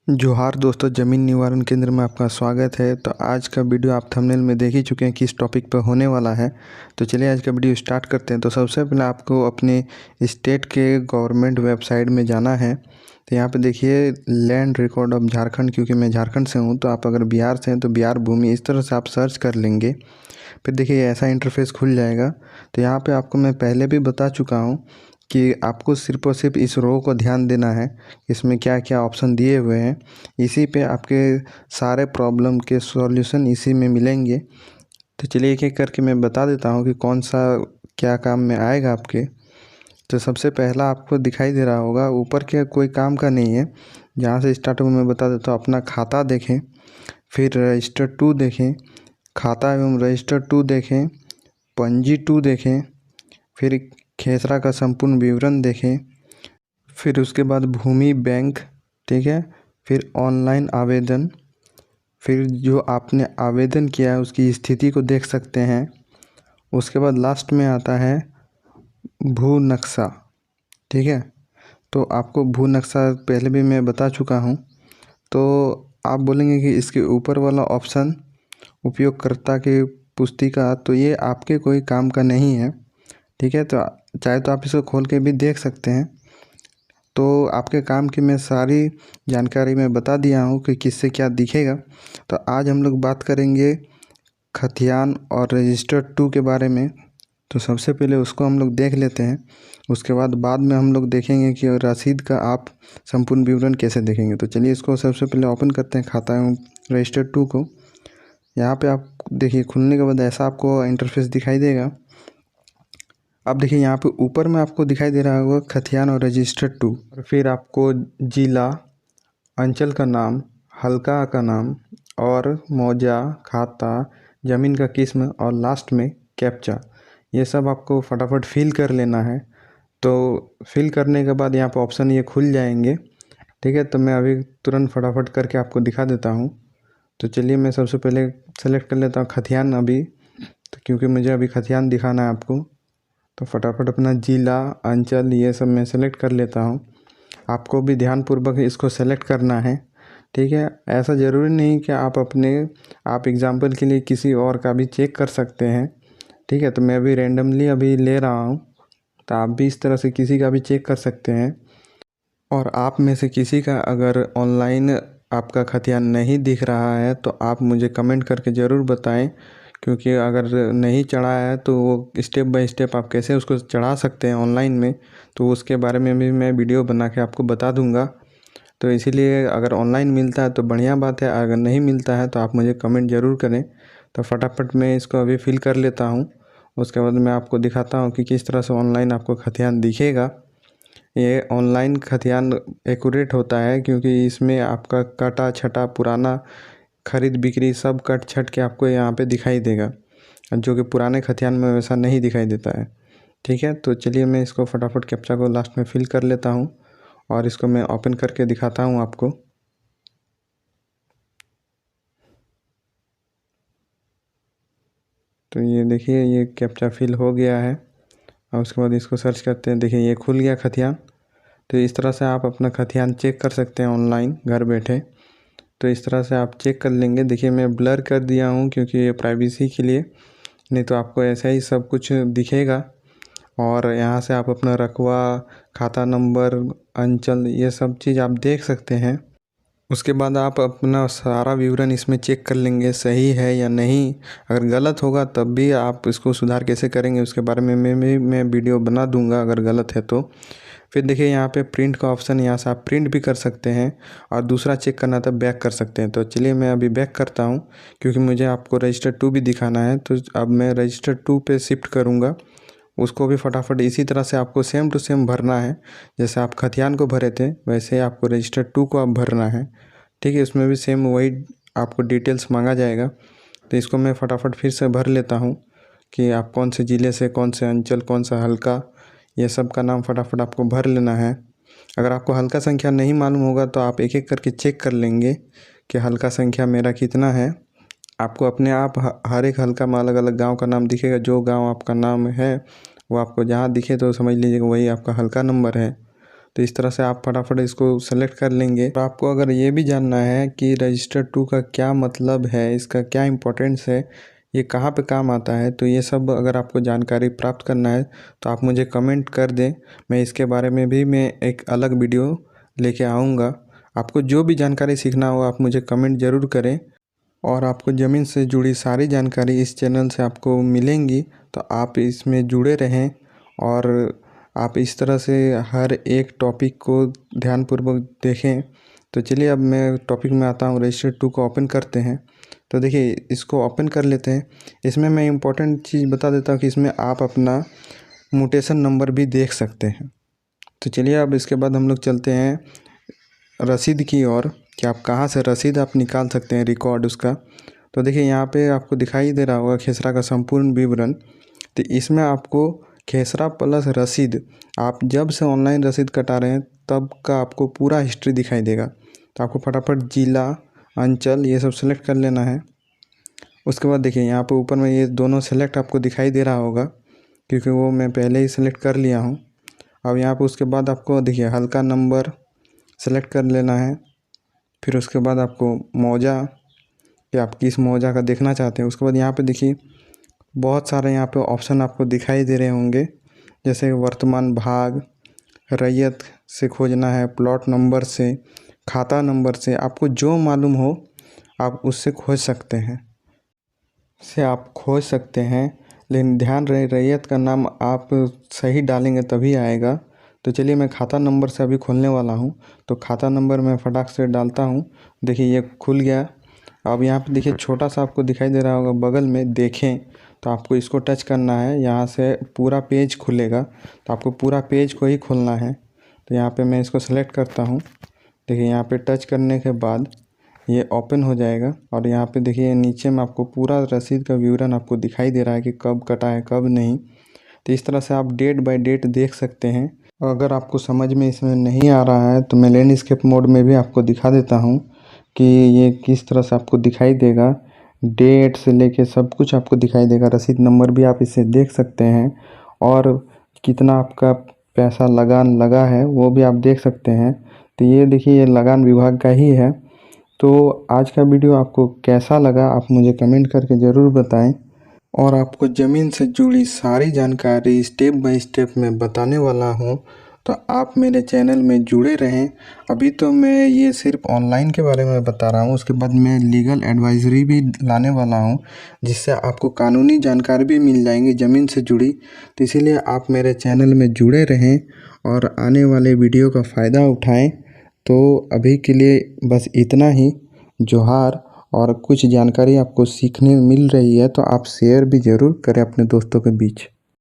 जोहार दोस्तों, ज़मीन निवारण केंद्र में आपका स्वागत है। तो आज का वीडियो आप थंबनेल में देख ही चुके हैं किस टॉपिक पर होने वाला है। तो चलिए आज का वीडियो स्टार्ट करते हैं। तो सबसे पहले आपको अपने स्टेट के गवर्नमेंट वेबसाइट में जाना है। तो यहाँ पे देखिए लैंड रिकॉर्ड ऑफ झारखंड, क्योंकि मैं झारखंड से हूँ। तो आप अगर बिहार से हैं तो बिहार भूमि, इस तरह से आप सर्च कर लेंगे। फिर देखिए ऐसा इंटरफेस खुल जाएगा। तो यहाँ पर आपको मैं पहले भी बता चुका हूँ कि आपको सिर्फ और सिर्फ इस रो को ध्यान देना है, इसमें क्या क्या ऑप्शन दिए हुए हैं। इसी पे आपके सारे प्रॉब्लम के सॉल्यूशन इसी में मिलेंगे। तो चलिए एक एक करके मैं बता देता हूँ कि कौन सा क्या काम में आएगा आपके। तो सबसे पहला आपको दिखाई दे रहा होगा, ऊपर के कोई काम का नहीं है। जहाँ से स्टार्ट हो मैं बता देता हूँ। अपना खाता देखें, फिर रजिस्टर टू देखें, खाता एवं रजिस्टर टू देखें, पंजी टू देखें, फिर खेसरा का संपूर्ण विवरण देखें, फिर उसके बाद भूमि बैंक, ठीक है, फिर ऑनलाइन आवेदन, फिर जो आपने आवेदन किया है उसकी स्थिति को देख सकते हैं। उसके बाद लास्ट में आता है भू नक्शा, ठीक है। तो आपको भू नक्शा पहले भी मैं बता चुका हूँ। तो आप बोलेंगे कि इसके ऊपर वाला ऑप्शन उपयोगकर्ता की पुस्तिका, तो ये आपके कोई काम का नहीं है, ठीक है। तो चाहे तो आप इसको खोल के भी देख सकते हैं। तो आपके काम की मैं सारी जानकारी मैं बता दिया हूँ कि किससे क्या दिखेगा। तो आज हम लोग बात करेंगे खतियान और रजिस्टर टू के बारे में। तो सबसे पहले उसको हम लोग देख लेते हैं। उसके बाद में हम लोग देखेंगे कि रसीद का आप संपूर्ण विवरण कैसे देखेंगे। तो चलिए इसको सबसे पहले ओपन करते हैं, खाता एवं रजिस्टर टू को। यहाँ पे आप देखिए खुलने के बाद ऐसा आपको इंटरफेस दिखाई देगा। अब देखिए यहाँ पे ऊपर में आपको दिखाई दे रहा होगा खतियान और रजिस्टर टू, और फिर आपको जिला, अंचल का नाम, हल्का का नाम और मौजा, खाता, ज़मीन का किस्म और लास्ट में कैप्चा, ये सब आपको फटाफट फिल कर लेना है। तो फिल करने के बाद यहाँ पर ऑप्शन ये खुल जाएंगे, ठीक है। तो मैं अभी तुरंत फटाफट करके आपको दिखा देता हूँ। तो चलिए मैं सबसे पहले सेलेक्ट कर लेता हूँ खतियान अभी, तो क्योंकि मुझे अभी खतियान दिखाना है आपको। तो फटाफट अपना जिला, अंचल, ये सब मैं सेलेक्ट कर लेता हूँ। आपको भी ध्यानपूर्वक इसको सेलेक्ट करना है, ठीक है। ऐसा ज़रूरी नहीं कि आप एग्ज़ाम्पल के लिए किसी और का भी चेक कर सकते हैं, ठीक है। तो मैं अभी रैंडमली अभी ले रहा हूँ, तो आप भी इस तरह से किसी का भी चेक कर सकते हैं। और आप में से किसी का अगर ऑनलाइन आपका खतियान नहीं दिख रहा है तो आप मुझे कमेंट करके ज़रूर बताएं, क्योंकि अगर नहीं चढ़ा है तो वो स्टेप बाय स्टेप आप कैसे उसको चढ़ा सकते हैं ऑनलाइन में, तो उसके बारे में भी मैं वीडियो बना के आपको बता दूंगा। तो इसीलिए अगर ऑनलाइन मिलता है तो बढ़िया बात है, अगर नहीं मिलता है तो आप मुझे कमेंट ज़रूर करें। तो फटाफट मैं इसको अभी फिल कर लेता हूँ। उसके बाद मैं आपको दिखाता हूँ कि किस तरह से ऑनलाइन आपको खतियान दिखेगा। ये ऑनलाइन खतियान एक्यूरेट होता है, क्योंकि इसमें आपका कटा छटा पुराना खरीद बिक्री सब कट छट के आपको यहाँ पे दिखाई देगा, जो कि पुराने खतियान में वैसा नहीं दिखाई देता है, ठीक है। तो चलिए मैं इसको फटाफट कैप्चा को लास्ट में फिल कर लेता हूँ और इसको मैं ओपन करके दिखाता हूँ आपको। तो ये देखिए ये कैप्चा फिल हो गया है, और उसके बाद इसको सर्च करते हैं। देखिए ये खुल गया खतियान। तो इस तरह से आप अपना खतियान चेक कर सकते हैं ऑनलाइन घर बैठे। तो इस तरह से आप चेक कर लेंगे। देखिए मैं ब्लर कर दिया हूँ क्योंकि ये प्राइवेसी के लिए, नहीं तो आपको ऐसा ही सब कुछ दिखेगा। और यहाँ से आप अपना रकबा, खाता नंबर, अंचल, ये सब चीज़ आप देख सकते हैं। उसके बाद आप अपना सारा विवरण इसमें चेक कर लेंगे सही है या नहीं। अगर गलत होगा तब भी आप इसको सुधार कैसे करेंगे उसके बारे में मैं वीडियो बना दूंगा अगर गलत है तो। फिर देखिए यहाँ पे प्रिंट का ऑप्शन, यहाँ से आप प्रिंट भी कर सकते हैं, और दूसरा चेक करना तो बैक कर सकते हैं। तो चलिए मैं अभी बैक करता हूँ, क्योंकि मुझे आपको रजिस्टर टू भी दिखाना है। तो अब मैं रजिस्टर टू पे शिफ्ट करूँगा। उसको भी फटाफट इसी तरह से आपको सेम टू सेम भरना है। जैसे आप खतियान को भरे थे वैसे आपको रजिस्टर टू को आप भरना है, ठीक है। इसमें भी सेम वही आपको डिटेल्स मांगा जाएगा। तो इसको मैं फटाफट फिर से भर लेता हूँ कि आप कौन से ज़िले से, कौन से अंचल, कौन सा हल्का, ये सब का नाम फटाफट आपको भर लेना है। अगर आपको हल्का संख्या नहीं मालूम होगा तो आप एक एक करके चेक कर लेंगे कि हल्का संख्या मेरा कितना है। आपको अपने आप हर एक हल्का में अलग अलग गांव का नाम दिखेगा। जो गांव आपका नाम है वो आपको जहां दिखे तो समझ लीजिए कि वही आपका हल्का नंबर है। तो इस तरह से आप फटाफट इसको सेलेक्ट कर लेंगे। तो आपको अगर ये भी जानना है कि रजिस्टर 2 का क्या मतलब है, इसका क्या इम्पोर्टेंस है, ये कहाँ पे काम आता है, तो ये सब अगर आपको जानकारी प्राप्त करना है तो आप मुझे कमेंट कर दें। मैं इसके बारे में भी मैं एक अलग वीडियो लेके आऊँगा। आपको जो भी जानकारी सीखना हो आप मुझे कमेंट ज़रूर करें। और आपको ज़मीन से जुड़ी सारी जानकारी इस चैनल से आपको मिलेंगी, तो आप इसमें जुड़े रहें और आप इस तरह से हर एक टॉपिक को ध्यानपूर्वक देखें। तो चलिए अब मैं टॉपिक में आता हूँ। रजिस्टर 2 को ओपन करते हैं। तो देखिए इसको ओपन कर लेते हैं। इसमें मैं इम्पोर्टेंट चीज़ बता देता हूँ कि इसमें आप अपना म्यूटेशन नंबर भी देख सकते हैं। तो चलिए अब इसके बाद हम लोग चलते हैं रसीद की ओर कि आप कहाँ से रसीद आप निकाल सकते हैं, रिकॉर्ड उसका। तो देखिए यहाँ पे आपको दिखाई दे रहा होगा खेसरा का संपूर्ण विवरण। तो इसमें आपको खेसरा प्लस रसीद, आप जब से ऑनलाइन रसीद कटा रहे हैं तब का आपको पूरा हिस्ट्री दिखाई देगा। तो आपको फटाफट जिला, अंचल ये सब सेलेक्ट कर लेना है। उसके बाद देखिए यहाँ पे ऊपर में ये दोनों सेलेक्ट आपको दिखाई दे रहा होगा, क्योंकि वो मैं पहले ही सेलेक्ट कर लिया हूँ। अब यहाँ पे उसके बाद आपको देखिए हल्का नंबर सेलेक्ट कर लेना है। फिर उसके बाद आपको मौजा, कि आप किस मौजा का देखना चाहते हैं। उसके बाद यहाँ पे देखिए बहुत सारे यहाँ पे ऑप्शन आपको दिखाई दे रहे होंगे, जैसे वर्तमान भाग, रैयत से खोजना है, प्लॉट नंबर से, खाता नंबर से, आपको जो मालूम हो आप उससे खोज सकते हैं, लेकिन ध्यान रहे रैयत का नाम आप सही डालेंगे तभी आएगा। तो चलिए मैं खाता नंबर से अभी खोलने वाला हूँ। तो खाता नंबर मैं फटाक से डालता हूँ। देखिए ये खुल गया। अब यहाँ पे देखिए छोटा सा आपको दिखाई दे रहा होगा बगल में देखें, तो आपको इसको टच करना है। यहाँ से पूरा पेज खुलेगा, तो आपको पूरा पेज को ही खोलना है। तो यहाँ पे मैं इसको सेलेक्ट करता हूँ। देखिए यहाँ पे टच करने के बाद ये ओपन हो जाएगा और यहाँ पे देखिए नीचे में आपको पूरा रसीद का विवरण आपको दिखाई दे रहा है कि कब कटा है कब नहीं। तो इस तरह से आप डेट बाय डेट देख सकते हैं। अगर आपको समझ में इसमें नहीं आ रहा है तो मैं लैंडस्केप मोड में भी आपको दिखा देता हूँ कि ये किस तरह से आपको दिखाई देगा। डेट से लेके सब कुछ आपको दिखाई देगा। रसीद नंबर भी आप इसे देख सकते हैं और कितना आपका पैसा लगान लगा है वो भी आप देख सकते हैं। तो ये देखिए ये लगान विभाग का ही है। तो आज का वीडियो आपको कैसा लगा आप मुझे कमेंट करके ज़रूर बताएं। और आपको ज़मीन से जुड़ी सारी जानकारी स्टेप बाय स्टेप मैं बताने वाला हूं, तो आप मेरे चैनल में जुड़े रहें। अभी तो मैं ये सिर्फ ऑनलाइन के बारे में बता रहा हूं, उसके बाद मैं लीगल एडवाइजरी भी लाने वाला हूं, जिससे आपको कानूनी जानकारी भी मिल जाएंगी ज़मीन से जुड़ी। तो इसीलिए आप मेरे चैनल में जुड़े रहें और आने वाले वीडियो का फ़ायदा उठाएँ। तो अभी के लिए बस इतना ही। जोहार। और कुछ जानकारी आपको सीखने मिल रही है तो आप शेयर भी ज़रूर करें अपने दोस्तों के बीच।